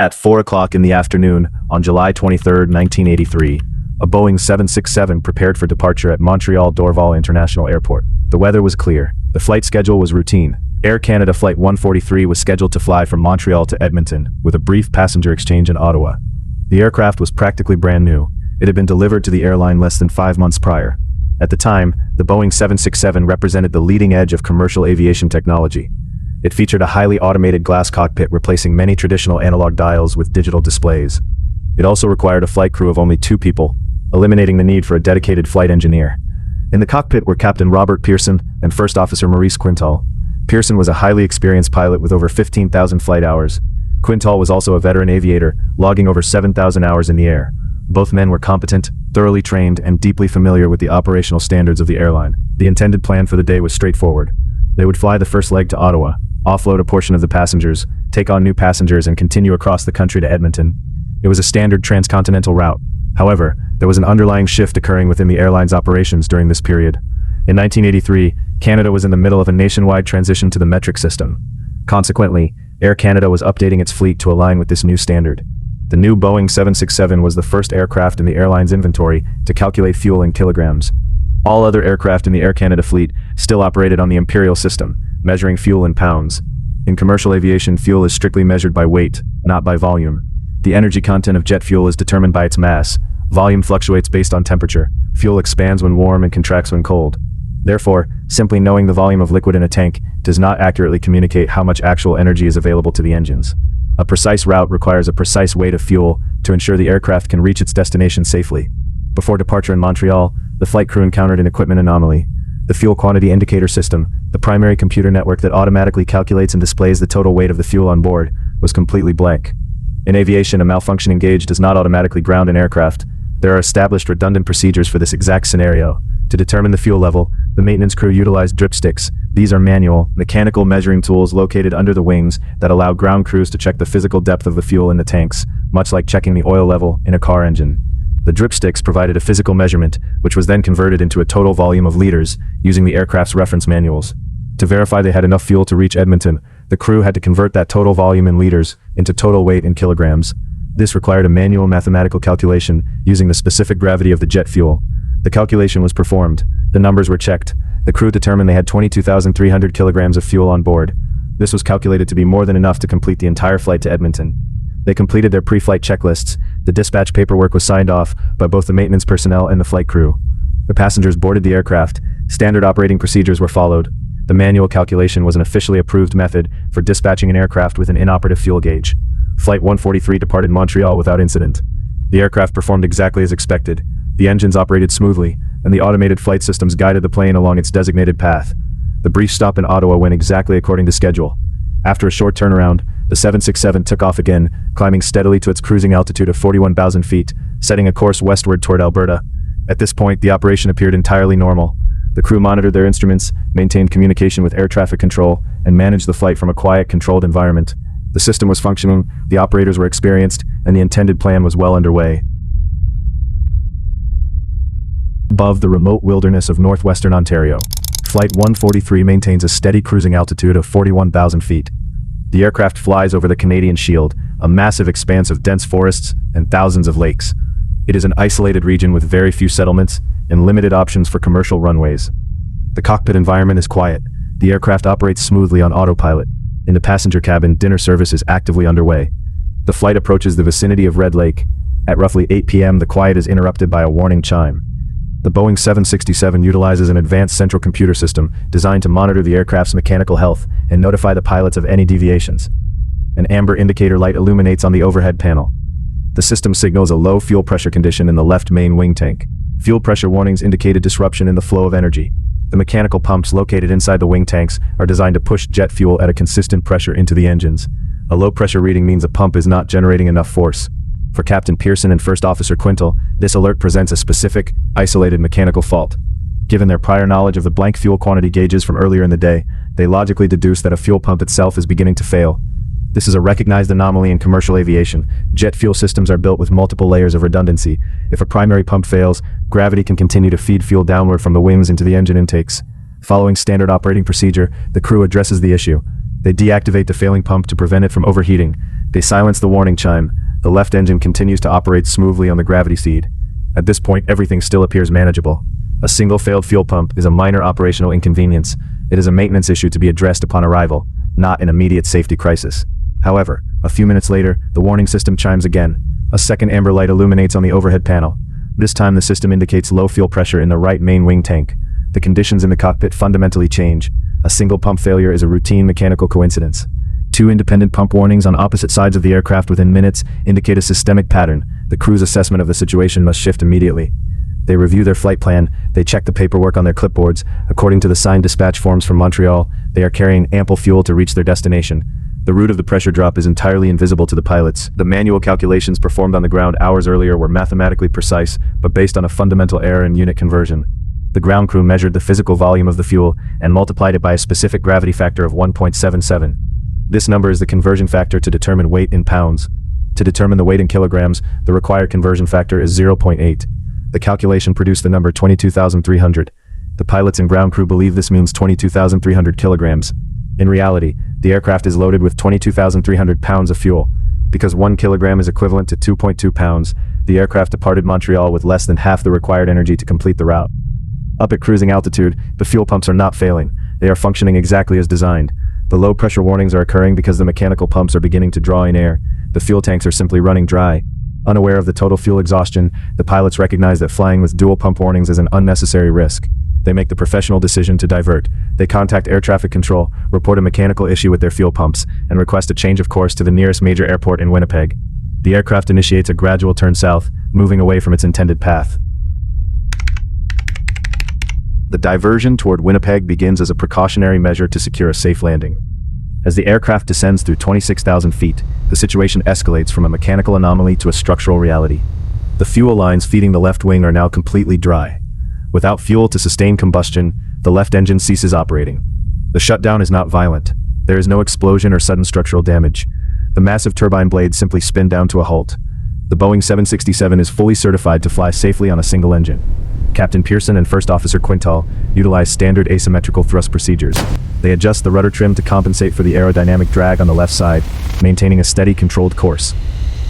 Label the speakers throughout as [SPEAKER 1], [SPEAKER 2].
[SPEAKER 1] At 4 o'clock in the afternoon on July 23, 1983, a Boeing 767 prepared for departure at Montreal Dorval International Airport. The weather was clear. The flight schedule was routine. Air Canada Flight 143 was scheduled to fly from Montreal to Edmonton, with a brief passenger exchange in Ottawa. The aircraft was practically brand new. It had been delivered to the airline less than 5 months prior. At the time, the Boeing 767 represented the leading edge of commercial aviation technology. It featured a highly automated glass cockpit replacing many traditional analog dials with digital displays. It also required a flight crew of only 2 people, eliminating the need for a dedicated flight engineer. In the cockpit were Captain Robert Pearson and First Officer Maurice Quintal. Pearson was a highly experienced pilot with over 15,000 flight hours. Quintal was also a veteran aviator, logging over 7,000 hours in the air. Both men were competent, thoroughly trained, and deeply familiar with the operational standards of the airline. The intended plan for the day was straightforward. They would fly the first leg to Ottawa, offload a portion of the passengers, take on new passengers, and continue across the country to Edmonton. It was a standard transcontinental route. However, there was an underlying shift occurring within the airline's operations during this period. In 1983, Canada was in the middle of a nationwide transition to the metric system. Consequently, Air Canada was updating its fleet to align with this new standard. The new Boeing 767 was the first aircraft in the airline's inventory to calculate fuel in kilograms. All other aircraft in the Air Canada fleet still operated on the imperial system, measuring fuel in pounds. In commercial aviation, fuel is strictly measured by weight, not by volume. The energy content of jet fuel is determined by its mass. Volume fluctuates based on temperature. Fuel expands when warm and contracts when cold. Therefore, simply knowing the volume of liquid in a tank does not accurately communicate how much actual energy is available to the engines. A precise route requires a precise weight of fuel to ensure the aircraft can reach its destination safely. Before departure in Montreal, the flight crew encountered an equipment anomaly. The fuel quantity indicator system, the primary computer network that automatically calculates and displays the total weight of the fuel on board, was completely blank. In aviation, a malfunctioning gauge does not automatically ground an aircraft. There are established redundant procedures for this exact scenario. To determine the fuel level, the maintenance crew utilized dripsticks. These are manual, mechanical measuring tools located under the wings that allow ground crews to check the physical depth of the fuel in the tanks, much like checking the oil level in a car engine. The dripsticks provided a physical measurement, which was then converted into a total volume of liters using the aircraft's reference manuals. To verify they had enough fuel to reach Edmonton, the crew had to convert that total volume in liters into total weight in kilograms. This required a manual mathematical calculation using the specific gravity of the jet fuel. The calculation was performed. The numbers were checked. The crew determined they had 22,300 kilograms of fuel on board. This was calculated to be more than enough to complete the entire flight to Edmonton. They completed their pre-flight checklists. The dispatch paperwork was signed off by both the maintenance personnel and the flight crew. The passengers boarded the aircraft. Standard operating procedures were followed. The manual calculation was an officially approved method for dispatching an aircraft with an inoperative fuel gauge. Flight 143 departed Montreal without incident. The aircraft performed exactly as expected. The engines operated smoothly, and the automated flight systems guided the plane along its designated path. The brief stop in Ottawa went exactly according to schedule. After a short turnaround, the 767 took off again, climbing steadily to its cruising altitude of 41,000 feet, setting a course westward toward Alberta. At this point, the operation appeared entirely normal. The crew monitored their instruments, maintained communication with air traffic control, and managed the flight from a quiet, controlled environment. The system was functioning, the operators were experienced, and the intended plan was well underway. Above the remote wilderness of northwestern Ontario, Flight 143 maintains a steady cruising altitude of 41,000 feet. The aircraft flies over the Canadian Shield, a massive expanse of dense forests and thousands of lakes. It is an isolated region with very few settlements and limited options for commercial runways. The cockpit environment is quiet. The aircraft operates smoothly on autopilot. In the passenger cabin, dinner service is actively underway. The flight approaches the vicinity of Red Lake. At roughly 8 p.m., the quiet is interrupted by a warning chime. The Boeing 767 utilizes an advanced central computer system designed to monitor the aircraft's mechanical health and notify the pilots of any deviations. An amber indicator light illuminates on the overhead panel. The system signals a low fuel pressure condition in the left main wing tank. Fuel pressure warnings indicate a disruption in the flow of energy. The mechanical pumps located inside the wing tanks are designed to push jet fuel at a consistent pressure into the engines. A low pressure reading means a pump is not generating enough force. For Captain Pearson and First Officer Quintal, this alert presents a specific, isolated mechanical fault. Given their prior knowledge of the blank fuel quantity gauges from earlier in the day, they logically deduce that a fuel pump itself is beginning to fail. This is a recognized anomaly in commercial aviation. Jet fuel systems are built with multiple layers of redundancy. If a primary pump fails, gravity can continue to feed fuel downward from the wings into the engine intakes. Following standard operating procedure, the crew addresses the issue. They deactivate the failing pump to prevent it from overheating. They silence the warning chime. The left engine continues to operate smoothly on the gravity seed. At this point, everything still appears manageable. A single failed fuel pump is a minor operational inconvenience. It is a maintenance issue to be addressed upon arrival, not an immediate safety crisis. However, a few minutes later, the warning system chimes again. A second amber light illuminates on the overhead panel. This time the system indicates low fuel pressure in the right main wing tank. The conditions in the cockpit fundamentally change. A single pump failure is a routine mechanical coincidence. Two independent pump warnings on opposite sides of the aircraft within minutes indicate a systemic pattern. The crew's assessment of the situation must shift immediately. They review their flight plan, they check the paperwork on their clipboards. According to the signed dispatch forms from Montreal, they are carrying ample fuel to reach their destination. The route of the pressure drop is entirely invisible to the pilots. The manual calculations performed on the ground hours earlier were mathematically precise, but based on a fundamental error in unit conversion. The ground crew measured the physical volume of the fuel and multiplied it by a specific gravity factor of 1.77. This number is the conversion factor to determine weight in pounds. To determine the weight in kilograms, the required conversion factor is 0.8. The calculation produced the number 22,300. The pilots and ground crew believe this means 22,300 kilograms. In reality, the aircraft is loaded with 22,300 pounds of fuel. Because 1 kilogram is equivalent to 2.2 pounds, the aircraft departed Montreal with less than half the required energy to complete the route. Up at cruising altitude, the fuel pumps are not failing. They are functioning exactly as designed. The low pressure warnings are occurring because the mechanical pumps are beginning to draw in air. The fuel tanks are simply running dry. Unaware of the total fuel exhaustion, the pilots recognize that flying with dual pump warnings is an unnecessary risk. They make the professional decision to divert. They contact air traffic control, report a mechanical issue with their fuel pumps, and request a change of course to the nearest major airport in Winnipeg. The aircraft initiates a gradual turn south, moving away from its intended path. The diversion toward Winnipeg begins as a precautionary measure to secure a safe landing. As the aircraft descends through 26,000 feet, the situation escalates from a mechanical anomaly to a structural reality. The fuel lines feeding the left wing are now completely dry. Without fuel to sustain combustion, the left engine ceases operating. The shutdown is not violent. There is no explosion or sudden structural damage. The massive turbine blades simply spin down to a halt. The Boeing 767 is fully certified to fly safely on a single engine. Captain Pearson and First Officer Quintal utilize standard asymmetrical thrust procedures. They adjust the rudder trim to compensate for the aerodynamic drag on the left side, maintaining a steady, controlled course.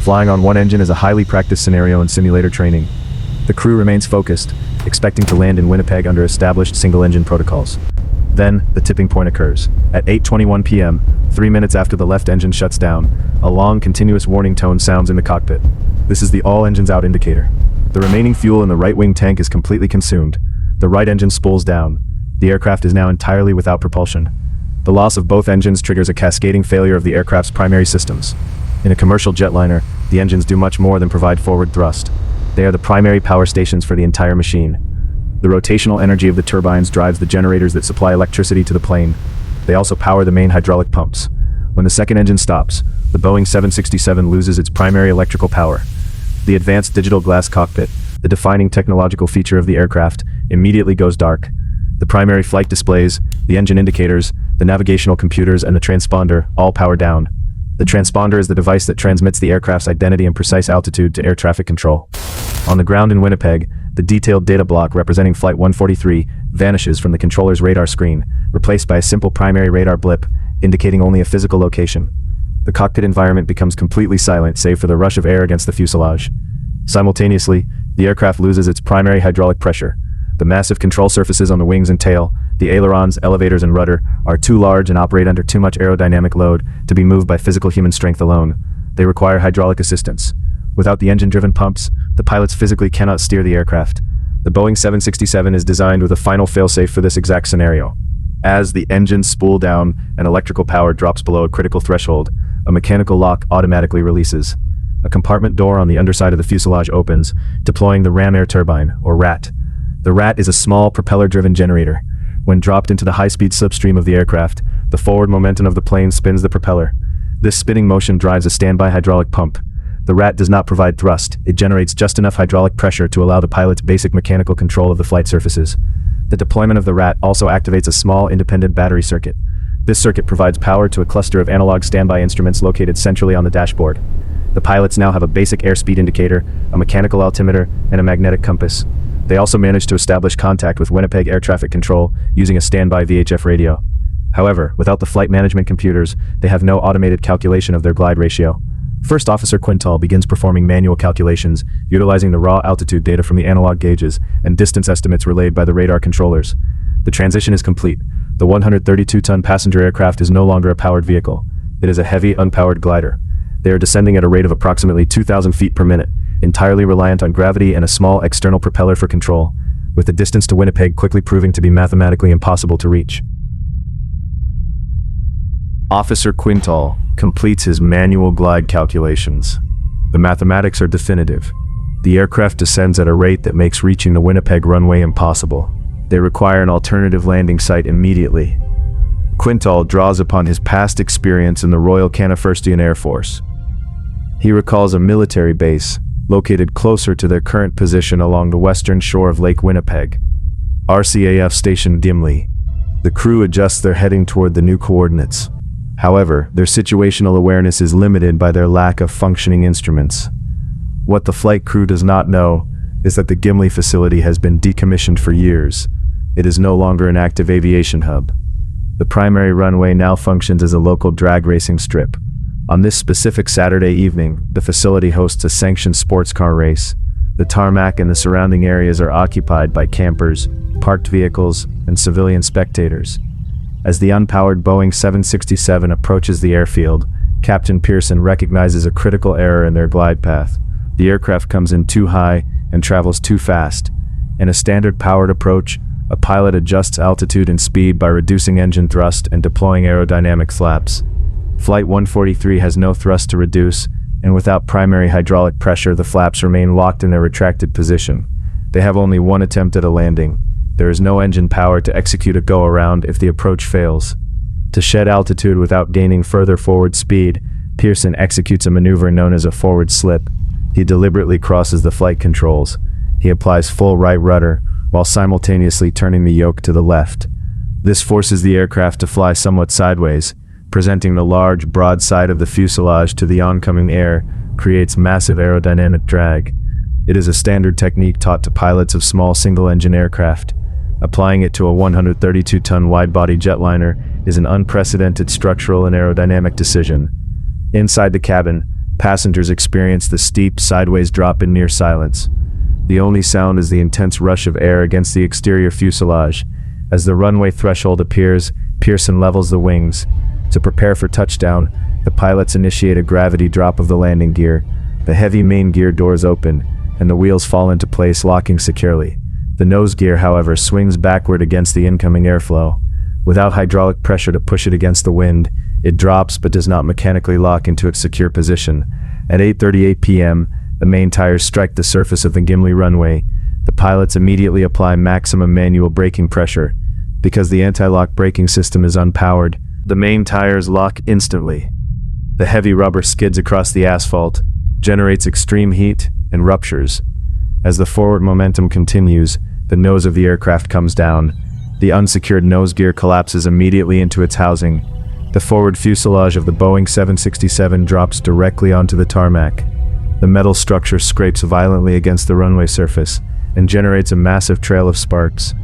[SPEAKER 1] Flying on one engine is a highly practiced scenario in simulator training. The crew remains focused, expecting to land in Winnipeg under established single-engine protocols. Then, the tipping point occurs. At 8:21 p.m., 3 minutes after the left engine shuts down, a long, continuous warning tone sounds in the cockpit. This is the all engines out indicator. The remaining fuel in the right wing tank is completely consumed. The right engine spools down. The aircraft is now entirely without propulsion. The loss of both engines triggers a cascading failure of the aircraft's primary systems. In a commercial jetliner, the engines do much more than provide forward thrust. They are the primary power stations for the entire machine. The rotational energy of the turbines drives the generators that supply electricity to the plane. They also power the main hydraulic pumps. When the second engine stops, the Boeing 767 loses its primary electrical power. The advanced digital glass cockpit, the defining technological feature of the aircraft, immediately goes dark. The primary flight displays, the engine indicators, the navigational computers, and the transponder all power down. The transponder is the device that transmits the aircraft's identity and precise altitude to air traffic control. On the ground in Winnipeg, the detailed data block representing Flight 143 vanishes from the controller's radar screen, replaced by a simple primary radar blip, indicating only a physical location. The cockpit environment becomes completely silent save for the rush of air against the fuselage. Simultaneously, the aircraft loses its primary hydraulic pressure. The massive control surfaces on the wings and tail, the ailerons, elevators, and rudder, are too large and operate under too much aerodynamic load to be moved by physical human strength alone. They require hydraulic assistance. Without the engine-driven pumps, the pilots physically cannot steer the aircraft. The Boeing 767 is designed with a final failsafe for this exact scenario. As the engines spool down and electrical power drops below a critical threshold, a mechanical lock automatically releases. A compartment door on the underside of the fuselage opens, deploying the ram air turbine, or RAT. The RAT is a small propeller-driven generator. When dropped into the high-speed slipstream of the aircraft, the forward momentum of the plane spins the propeller. This spinning motion drives a standby hydraulic pump. The RAT does not provide thrust. It generates just enough hydraulic pressure to allow the pilot's basic mechanical control of the flight surfaces. The deployment of the RAT also activates a small independent battery circuit. This circuit provides power to a cluster of analog standby instruments located centrally on the dashboard. The pilots now have a basic airspeed indicator, a mechanical altimeter, and a magnetic compass. They also managed to establish contact with Winnipeg Air Traffic Control using a standby VHF radio. However, without the flight management computers, they have no automated calculation of their glide ratio. First Officer Quintal begins performing manual calculations, utilizing the raw altitude data from the analog gauges and distance estimates relayed by the radar controllers. The transition is complete. The 132-ton passenger aircraft is no longer a powered vehicle. It is a heavy, unpowered glider. They are descending at a rate of approximately 2,000 feet per minute, entirely reliant on gravity and a small external propeller for control, with the distance to Winnipeg quickly proving to be mathematically impossible to reach. Officer Quintal completes his manual glide calculations. The mathematics are definitive. The aircraft descends at a rate that makes reaching the Winnipeg runway impossible. They require an alternative landing site immediately. Quintal draws upon his past experience in the Royal Canadian Air Force. He recalls a military base located closer to their current position along the western shore of Lake Winnipeg. RCAF Station Gimli. The crew adjusts their heading toward the new coordinates. However, their situational awareness is limited by their lack of functioning instruments. What the flight crew does not know is that the Gimli facility has been decommissioned for years. It is no longer an active aviation hub. The primary runway now functions as a local drag racing strip. On this specific Saturday evening, the facility hosts a sanctioned sports car race. The tarmac and the surrounding areas are occupied by campers, parked vehicles, and civilian spectators. As the unpowered Boeing 767 approaches the airfield, Captain Pearson recognizes a critical error in their glide path. The aircraft comes in too high and travels too fast. In a standard powered approach, a pilot adjusts altitude and speed by reducing engine thrust and deploying aerodynamic flaps. Flight 143 has no thrust to reduce, and without primary hydraulic pressure, the flaps remain locked in their retracted position. They have only one attempt at a landing. There is no engine power to execute a go-around if the approach fails. To shed altitude without gaining further forward speed, Pearson executes a maneuver known as a forward slip. He deliberately crosses the flight controls. He applies full right rudder, while simultaneously turning the yoke to the left. This forces the aircraft to fly somewhat sideways, presenting the large, broad side of the fuselage to the oncoming air, creates massive aerodynamic drag. It is a standard technique taught to pilots of small single-engine aircraft. Applying it to a 132-ton wide-body jetliner is an unprecedented structural and aerodynamic decision. Inside the cabin, passengers experience the steep, sideways drop in near silence. The only sound is the intense rush of air against the exterior fuselage. As the runway threshold appears, Pearson levels the wings. To prepare for touchdown, the pilots initiate a gravity drop of the landing gear. The heavy main gear doors open, and the wheels fall into place, locking securely. The nose gear, however, swings backward against the incoming airflow. Without hydraulic pressure to push it against the wind, it drops but does not mechanically lock into its secure position. At 8:38 p.m., the main tires strike the surface of the Gimli runway. The pilots immediately apply maximum manual braking pressure. Because the anti-lock braking system is unpowered, the main tires lock instantly. The heavy rubber skids across the asphalt, generates extreme heat, and ruptures. As the forward momentum continues, the nose of the aircraft comes down. The unsecured nose gear collapses immediately into its housing. The forward fuselage of the Boeing 767 drops directly onto the tarmac. The metal structure scrapes violently against the runway surface and generates a massive trail of sparks.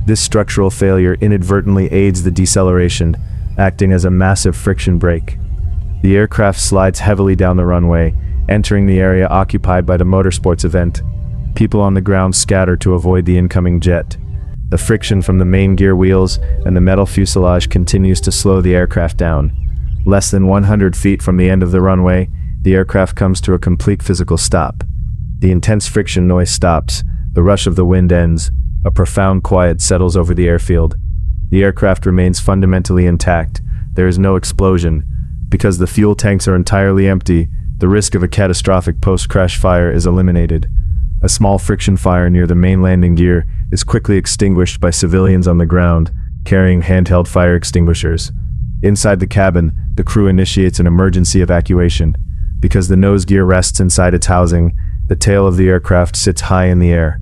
[SPEAKER 1] This structural failure inadvertently aids the deceleration, acting as a massive friction brake. The aircraft slides heavily down the runway, entering the area occupied by the motorsports event. People on the ground scatter to avoid the incoming jet. The friction from the main gear wheels and the metal fuselage continues to slow the aircraft down. Less than 100 feet from the end of the runway, the aircraft comes to a complete physical stop. The intense friction noise stops, the rush of the wind ends, a profound quiet settles over the airfield. The aircraft remains fundamentally intact. There is no explosion. Because the fuel tanks are entirely empty, the risk of a catastrophic post-crash fire is eliminated. A small friction fire near the main landing gear is quickly extinguished by civilians on the ground, carrying handheld fire extinguishers. Inside the cabin, the crew initiates an emergency evacuation. Because the nose gear rests inside its housing, the tail of the aircraft sits high in the air.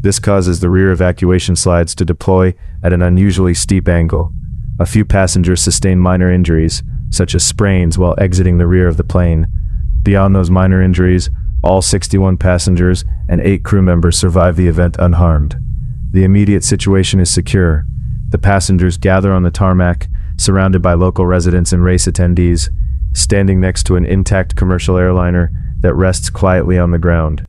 [SPEAKER 1] This causes the rear evacuation slides to deploy at an unusually steep angle. A few passengers sustain minor injuries, such as sprains, while exiting the rear of the plane. Beyond those minor injuries, all 61 passengers and 8 crew members survive the event unharmed. The immediate situation is secure. The passengers gather on the tarmac, surrounded by local residents and race attendees. standing next to an intact commercial airliner that rests quietly on the ground.